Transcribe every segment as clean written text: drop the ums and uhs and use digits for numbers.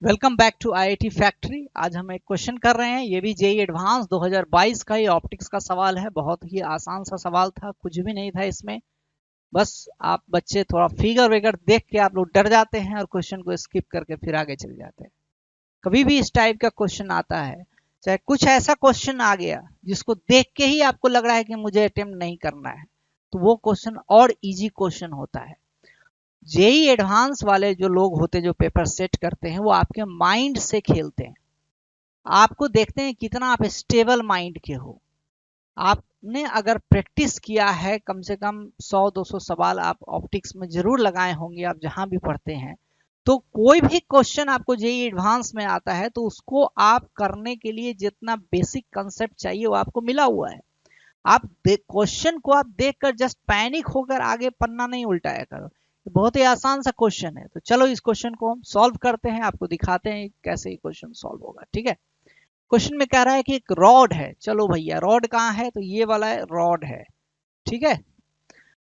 Welcome back to IIT factory. आज हम एक क्वेश्चन कर रहे हैं, ये भी जेई एडवांस 2022 का ही ऑप्टिक्स का सवाल है। बहुत ही आसान सा सवाल था, कुछ भी नहीं था इसमें। बस आप बच्चे थोड़ा फिगर वेगर देख के आप लोग डर जाते हैं और क्वेश्चन को स्किप करके फिर आगे चले जाते हैं। कभी भी इस टाइप का क्वेश्चन आता है, चाहे कुछ ऐसा क्वेश्चन आ गया जिसको देख के ही आपको लग रहा है कि मुझे अटेम्प्ट नहीं करना है, तो वो क्वेश्चन और इजी क्वेश्चन होता है। जेई एडवांस वाले जो लोग होते हैं, जो पेपर सेट करते हैं, वो आपके माइंड से खेलते हैं। आपको देखते हैं कितना आप स्टेबल माइंड के हो। आपने अगर प्रैक्टिस किया है, कम से कम 100-200 सवाल आप ऑप्टिक्स में जरूर लगाए होंगे, आप जहां भी पढ़ते हैं, तो कोई भी क्वेश्चन आपको जेई एडवांस में आता है तो उसको आप करने के लिए जितना बेसिक कंसेप्ट चाहिए वो आपको मिला हुआ है। आप क्वेश्चन को आप देखकर जस्ट पैनिक होकर आगे पन्ना नहीं उल्टाया करो। बहुत ही आसान सा क्वेश्चन है, तो चलो इस क्वेश्चन को हम सॉल्व करते हैं, आपको दिखाते हैं कैसे ये क्वेश्चन सॉल्व होगा। ठीक है, क्वेश्चन में कह रहा है कि एक रॉड है। चलो भैया, रॉड कहाँ है? तो ये वाला है, रॉड है। ठीक है,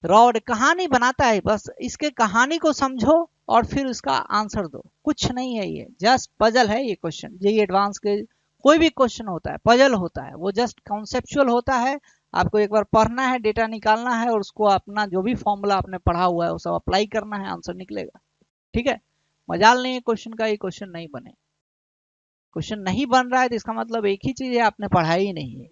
रॉड कहानी बनाता है, बस इसके कहानी को समझो और फिर उसका आंसर दो। कुछ नहीं है, ये जस्ट पजल है। ये क्वेश्चन जेईई एडवांस के कोई भी क्वेश्चन होता है पजल होता है, वो जस्ट कॉन्सेप्चुअल होता है। आपको एक बार पढ़ना है, डेटा निकालना है और उसको अपना जो भी फॉर्मूला आपने पढ़ा हुआ है वो सब अप्लाई करना है, आंसर निकलेगा। ठीक है, मजाल नहीं है क्वेश्चन का, ये क्वेश्चन नहीं बने। क्वेश्चन नहीं बन रहा है तो इसका मतलब एक ही चीज है, आपने पढ़ाई ही नहीं है।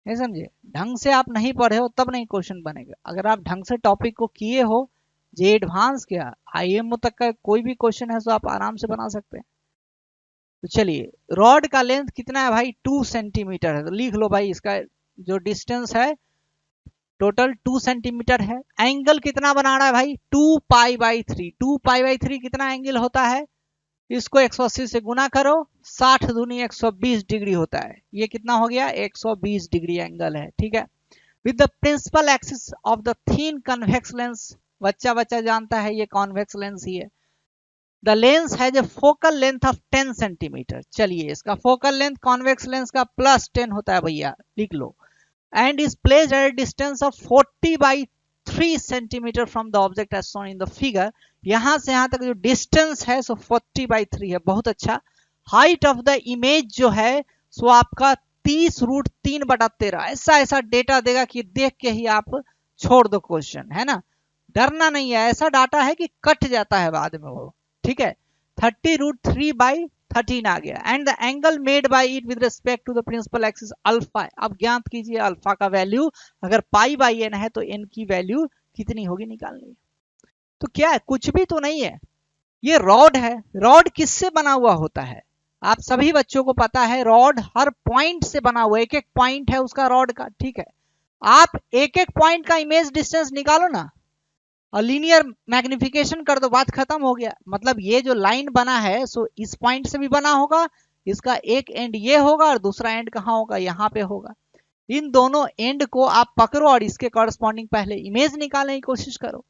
नहीं समझे? ढंग से आप नहीं पढ़े हो तब नहीं क्वेश्चन बनेगा। अगर आप ढंग से टॉपिक को किए हो, जे एडवांस क्या आईएमओ तक का कोई भी क्वेश्चन है तो आप आराम से बना सकते हैं। तो चलिए, रॉड का लेंथ कितना है भाई? 2 सेंटीमीटर है, तो लिख लो भाई, इसका जो डिस्टेंस है टोटल 2 सेंटीमीटर है। एंगल कितना बना रहा है भाई? 2 पाई बाई 3। 2 पाई बाई 3 कितना एंगल होता है? इसको 180 से गुना करो, 60 दूनी 120 डिग्री होता है। ये कितना हो गया? 120 डिग्री एंगल है। ठीक है, with the principal axis of the thin convex lens. बच्चा बच्चा जानता है ये कॉन्वेक्स लेंस ही है। The lens has a focal length of 10 centimetre. चलिए, इसका फोकल लेंथ कॉन्वेक्स लेंस का +10 होता है भैया, लिख लो। And is placed at a distance of 40/3 centimetre from the object as shown in the figure. यहां से यहां तक जो डिस्टेंस है सो 40/3 है। बहुत अच्छा। हाइट ऑफ द इमेज जो है सो आपका 30√3/13। ऐसा ऐसा डेटा देगा कि देख के ही आप छोड़ दो क्वेश्चन, है ना। डरना नहीं है, ऐसा डाटा है कि कट जाता है बाद में वो। ठीक है, 30√3/13 आ गया। And the angle made by it with respect to the principal axis alpha. अब ज्ञात कीजिए अल्फा का वैल्यू। अगर पाई/n है तो n की वैल्यू कितनी होगी निकालनी है। तो क्या है, कुछ भी तो नहीं है, ये रॉड है। रॉड किससे बना हुआ होता है? आप सभी बच्चों को पता है, रॉड हर पॉइंट से बना हुआ है। एक एक पॉइंट है उसका रॉड का। ठीक है, आप एक एक पॉइंट का इमेज डिस्टेंस निकालो ना और लीनियर मैग्निफिकेशन कर दो, बात खत्म हो गया। मतलब ये जो लाइन बना है सो इस पॉइंट से भी बना होगा, इसका एक एंड ये होगा और दूसरा एंड कहाँ होगा? यहाँ पे होगा। इन दोनों एंड को आप पकड़ो और इसके कॉरस्पॉन्डिंग पहले इमेज निकालने की कोशिश करो।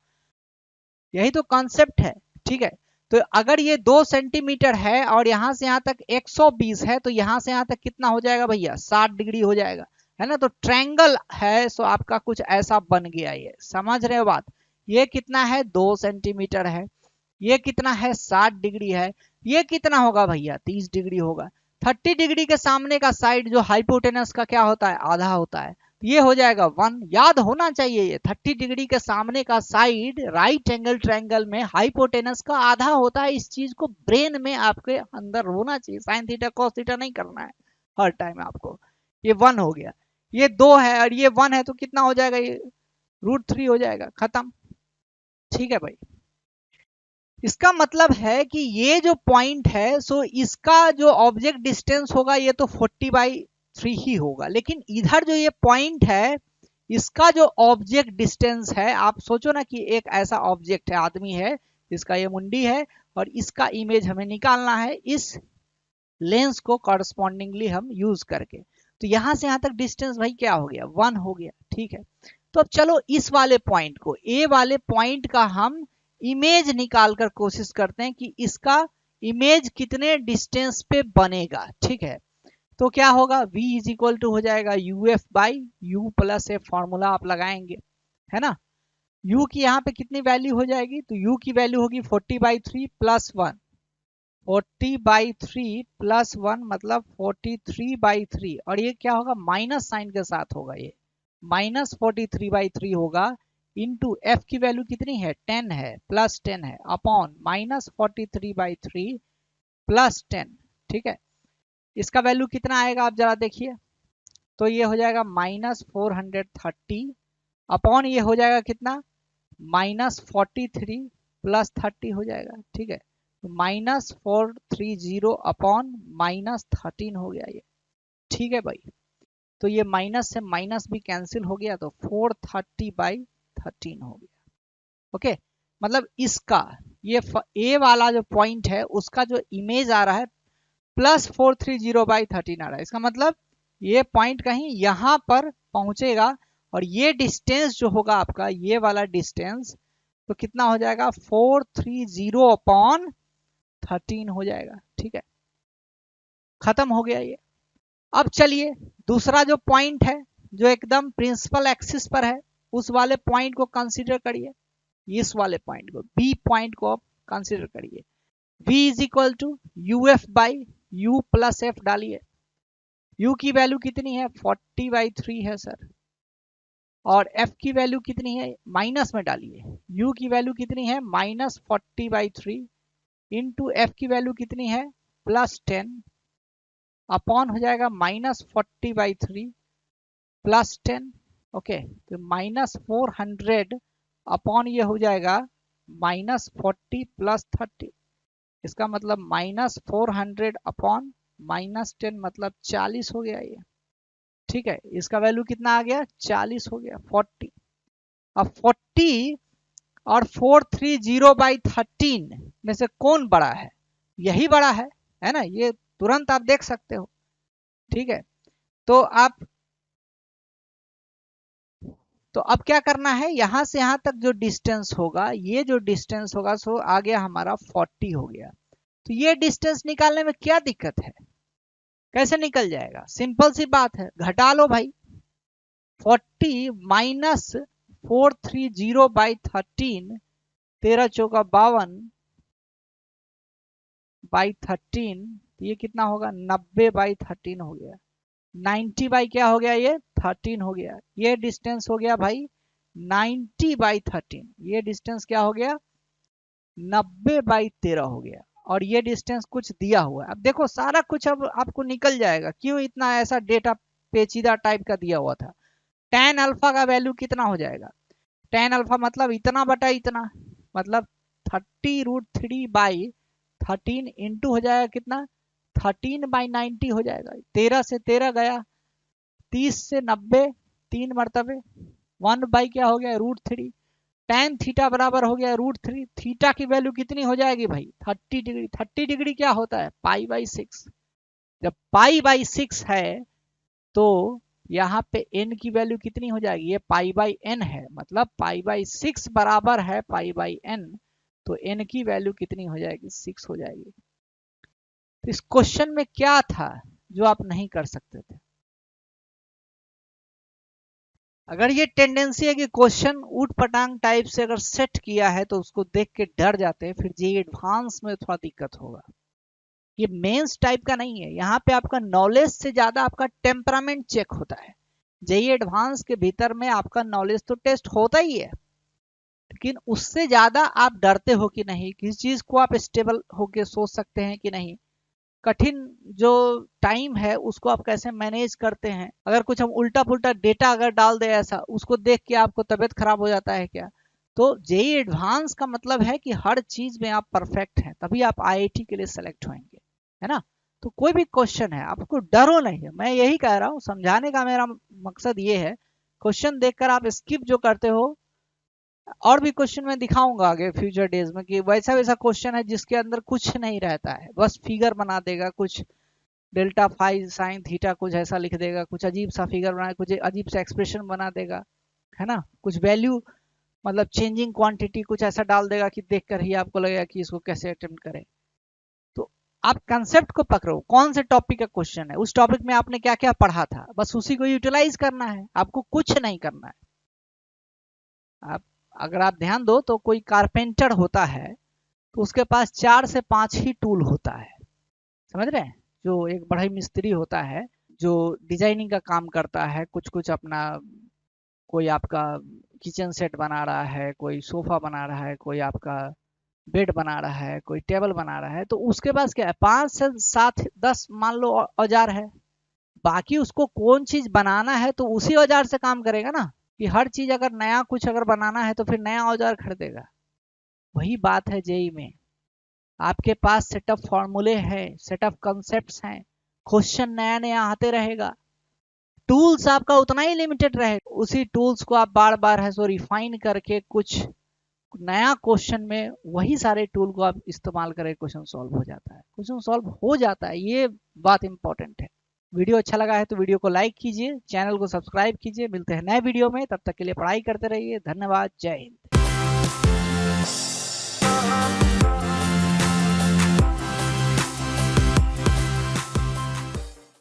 यही तो कॉन्सेप्ट है। ठीक है, तो अगर ये 2 सेंटीमीटर है और यहां से यहां तक 120 है, तो यहां से यहां तक कितना हो जाएगा भैया? 60 डिग्री हो जाएगा, है ना। तो ट्रायंगल है सो आपका कुछ ऐसा बन गया। ये समझ रहे हो बात? ये कितना है? 2 सेंटीमीटर है। ये कितना है? 60 डिग्री है। ये कितना होगा भैया? 30 डिग्री होगा। 30 डिग्री के सामने का साइड जो हाइपोटेनस का क्या होता है? आधा होता है। ये हो जाएगा 1। याद होना चाहिए, ये 30 डिग्री के सामने का साइड राइट एंगल ट्रायंगल में हाइपोटेनस का आधा होता है। इस चीज को ब्रेन में आपके अंदर होना चाहिए। साइन थीटा कॉस थीटा नहीं करना है हर टाइम आपको। ये 1 हो गया, ये 2 है और ये 1 है, तो कितना हो जाएगा? ये √3 हो जाएगा, खत्म। ठीक है भाई, इसका मतलब है कि ये जो पॉइंट है सो इसका जो ऑब्जेक्ट डिस्टेंस होगा ये तो 40/3 ही होगा, लेकिन इधर जो ये पॉइंट है इसका जो ऑब्जेक्ट डिस्टेंस है, आप सोचो ना कि एक ऐसा ऑब्जेक्ट है, आदमी है, इसका ये मुंडी है और इसका इमेज हमें निकालना है इस लेंस को कॉरस्पॉन्डिंगली हम यूज करके। तो यहां से यहां तक डिस्टेंस भाई क्या हो गया? 1 हो गया। ठीक है, तो अब चलो इस वाले पॉइंट को, ए वाले पॉइंट का हम इमेज निकाल कर कोशिश करते हैं कि इसका इमेज कितने डिस्टेंस पे बनेगा। ठीक है, तो क्या होगा? v इज इक्वल टू हो जाएगा uf/u प्लस ए फॉर्मूला आप लगाएंगे, है ना। u की यहाँ पे कितनी वैल्यू हो जाएगी? तो u की वैल्यू होगी 40/3 +1। 40/3 प्लस 1 मतलब 43/3, और ये क्या होगा, माइनस साइन के साथ होगा, ये -43/3 होगा, इंटू एफ की वैल्यू कितनी है 10 है, प्लस 10 है, अपॉन -43/3 प्लस 10। ठीक है, इसका वैल्यू कितना आएगा आप जरा देखिए, तो ये हो जाएगा -430 अपॉन ये हो जाएगा कितना -43 प्लस 30 हो जाएगा। ठीक है, तो -430 अपॉन -13 हो गया ये। ठीक है भाई, तो ये माइनस से माइनस भी कैंसिल हो गया, तो 430/13 हो गया। ओके, मतलब इसका ये ए वाला जो पॉइंट है उसका जो इमेज आ रहा है प्लस 430/13 आ रहा है, इसका मतलब ये पॉइंट कहीं यहां पर पहुंचेगा, और ये डिस्टेंस जो होगा आपका, ये वाला डिस्टेंस तो कितना हो जाएगा 430/13 हो जाएगा। ठीक है, खत्म हो गया ये। अब चलिए दूसरा जो पॉइंट है जो एकदम प्रिंसिपल एक्सिस पर है, उस वाले पॉइंट को कंसीडर करिए, इस वाले पॉइंट को, बी पॉइंट को कंसीडर करिए। v is equal to uf by u plus F डालिए। u की वैल्यू कितनी है 40/3 है सर, और f की वैल्यू कितनी है माइनस में डालिए, u की वैल्यू कितनी है -40/3 इंटू एफ की वैल्यू कितनी है +10 अपॉन हो जाएगा -40/3 +10। ओके, तो -400 अपॉन ये हो जाएगा -40 + 30, इसका मतलब -400 अपॉन -10 मतलब 40 हो गया ये। ठीक है, इसका वैल्यू कितना आ गया 40 हो गया 40। अब 40 और 430/13 में से कौन बड़ा है, यही बड़ा है ना, ये तुरंत आप देख सकते हो। ठीक है, तो अब क्या करना है, यहां से यहां तक जो डिस्टेंस होगा, ये जो डिस्टेंस होगा सो आ गया हमारा 40 हो गया। तो ये डिस्टेंस निकालने में क्या दिक्कत है, कैसे निकल जाएगा, सिंपल सी बात है, घटा लो भाई। 40 माइनस 430/13, 13 चौका 52/13, ये कितना होगा 90/13 हो गया। 90 बाई क्या हो गया, ये 13 हो गया। ये डिस्टेंस हो गया भाई 90/13, ये डिस्टेंस क्या हो गया 90/13 हो गया। और ये डिस्टेंस कुछ दिया हुआ है, अब देखो सारा कुछ अब आपको निकल जाएगा, क्यों इतना ऐसा डेटा पेचीदा टाइप का दिया हुआ था। tan अल्फा का वैल्यू कितना हो जाएगा, tan अल्फा मतलब इतना बटा इतना, मतलब 30√3/13 इंटू हो जाएगा कितना 13/90 हो जाएगा। 13 से 13 गया, 30 से 90 3 मरतबे, 1 बाई क्या हो गया √3, tan थीटा बराबर हो गया √3। थीटा की वैल्यू कितनी हो जाएगी भाई 30 डिग्री। 30 डिग्री क्या होता है π/6, जब π/6 है तो यहाँ पे n की वैल्यू कितनी हो जाएगी, ये π/n है, मतलब π/6 बराबर है π/n, तो n की वैल्यू कितनी हो जाएगी 6 हो जाएगी। तो इस क्वेश्चन में क्या था जो आप नहीं कर सकते थे, अगर ये टेंडेंसी है कि क्वेश्चन ऊट पटांग टाइप से अगर सेट किया है तो उसको देख के डर जाते हैं, फिर जेईई एडवांस में थोड़ा दिक्कत होगा। ये मेंस टाइप का नहीं है, यहाँ पे आपका नॉलेज से ज्यादा आपका टेम्परामेंट चेक होता है। जेईई एडवांस के भीतर में आपका नॉलेज तो टेस्ट होता ही है, लेकिन उससे ज्यादा आप डरते हो कि नहीं, किसी चीज को आप स्टेबल होके सोच सकते हैं कि नहीं, कठिन जो टाइम है उसको आप कैसे मैनेज करते हैं। अगर कुछ हम उल्टा पुल्टा डेटा अगर डाल दे ऐसा, उसको देख के आपको तबीयत खराब हो जाता है क्या। तो जेईई एडवांस का मतलब है कि हर चीज में आप परफेक्ट हैं, तभी आप आईआईटी के लिए सेलेक्ट होंगे, है ना। तो कोई भी क्वेश्चन है आपको डरो नहीं है, मैं यही कह रहा हूँ, समझाने का मेरा मकसद ये है। क्वेश्चन देखकर आप स्किप जो करते हो, और भी क्वेश्चन मैं दिखाऊंगा आगे फ्यूचर डेज में कि वैसा वैसा क्वेश्चन है जिसके अंदर कुछ नहीं रहता है, बस फिगर बना देगा, कुछ डेल्टा फाई साइन थीटा कुछ ऐसा लिख देगा, कुछ अजीब सा फिगर बना, कुछ अजीब सा एक्सप्रेशन बना देगा, है ना, कुछ वैल्यू मतलब चेंजिंग क्वांटिटी कुछ ऐसा डाल देगा कि देखकर ही आपको लगेगा कि इसको कैसे अटेम्प्ट करें। तो आप कंसेप्ट को पकड़ो, कौन से टॉपिक का क्वेश्चन है, उस टॉपिक में आपने क्या क्या पढ़ा था, बस उसी को यूटिलाइज करना है, आपको कुछ नहीं करना है। आप अगर आप ध्यान दो तो कोई कारपेंटर होता है, तो उसके पास 4 से 5 ही टूल होता है, समझ रहे हैं। जो एक बढ़ई मिस्त्री होता है जो डिजाइनिंग का काम करता है, कुछ कुछ अपना, कोई आपका किचन सेट बना रहा है, कोई सोफा बना रहा है, कोई आपका बेड बना रहा है, कोई टेबल बना रहा है, तो उसके पास क्या है, 5 से 7 10 मान लो औजार है। बाकी उसको कौन चीज बनाना है तो उसी औजार से काम करेगा ना, कि हर चीज अगर नया कुछ अगर बनाना है तो फिर नया औजार खरीदेगा। वही बात है जेई में, आपके पास सेट ऑफ फॉर्मूले हैं, सेट ऑफ कॉन्सेप्ट्स हैं, क्वेश्चन नया नया आते रहेगा, टूल्स आपका उतना ही लिमिटेड रहेगा, उसी टूल्स को आप बार बार है सो रिफाइन करके कुछ नया क्वेश्चन में वही सारे टूल को आप इस्तेमाल करें, क्वेश्चन सॉल्व हो जाता है, क्वेश्चन सॉल्व हो जाता है, ये बात इंपॉर्टेंट है। वीडियो अच्छा लगा है तो वीडियो को लाइक कीजिए, चैनल को सब्सक्राइब कीजिए। मिलते हैं नए वीडियो में, तब तक के लिए पढ़ाई करते रहिए। धन्यवाद, जय हिंद।